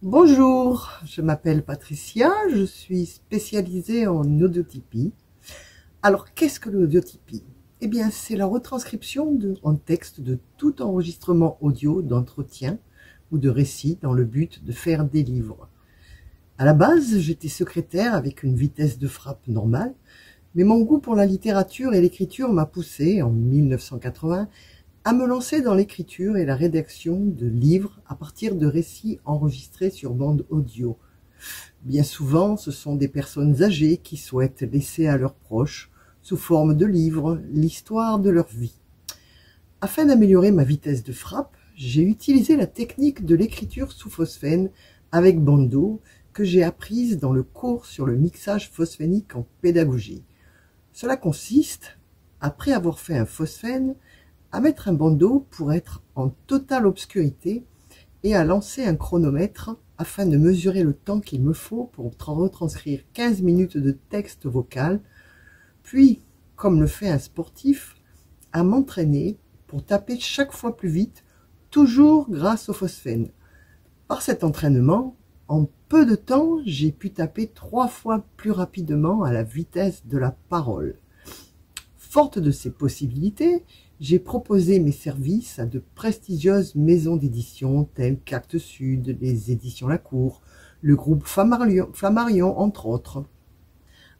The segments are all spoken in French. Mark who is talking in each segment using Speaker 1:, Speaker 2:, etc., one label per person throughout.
Speaker 1: Bonjour, je m'appelle Patricia, je suis spécialisée en audiotypie. Alors, qu'est-ce que l'audiotypie? Eh bien, c'est la retranscription en texte de tout enregistrement audio d'entretien ou de récit dans le but de faire des livres. À la base, j'étais secrétaire avec une vitesse de frappe normale, mais mon goût pour la littérature et l'écriture m'a poussé, en 1980, à me lancer dans l'écriture et la rédaction de livres à partir de récits enregistrés sur bande audio. Bien souvent, ce sont des personnes âgées qui souhaitent laisser à leurs proches, sous forme de livres, l'histoire de leur vie. Afin d'améliorer ma vitesse de frappe, j'ai utilisé la technique de l'écriture sous phosphène avec Bando que j'ai apprise dans le cours sur le mixage phosphénique en pédagogie. Cela consiste, après avoir fait un phosphène, à mettre un bandeau pour être en totale obscurité et à lancer un chronomètre afin de mesurer le temps qu'il me faut pour retranscrire 15 minutes de texte vocal, puis, comme le fait un sportif, à m'entraîner pour taper chaque fois plus vite, toujours grâce au phosphène. Par cet entraînement, en peu de temps, j'ai pu taper 3 fois plus rapidement à la vitesse de la parole. Forte de ces possibilités, j'ai proposé mes services à de prestigieuses maisons d'édition telles qu'Actes Sud, les éditions Lacour, le groupe Flammarion, entre autres.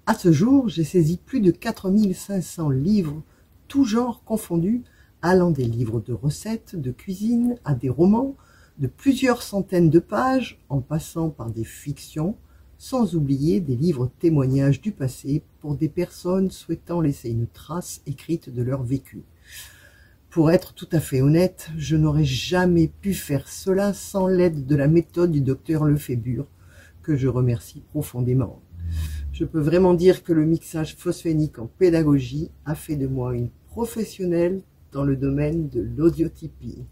Speaker 1: À ce jour, j'ai saisi plus de 4500 livres, tous genres confondus, allant des livres de recettes, de cuisine, à des romans, de plusieurs centaines de pages, en passant par des fictions, sans oublier des livres témoignages du passé pour des personnes souhaitant laisser une trace écrite de leur vécu. Pour être tout à fait honnête, je n'aurais jamais pu faire cela sans l'aide de la méthode du docteur Lefébure, que je remercie profondément. Je peux vraiment dire que le mixage phosphénique en pédagogie a fait de moi une professionnelle dans le domaine de l'audiotypie.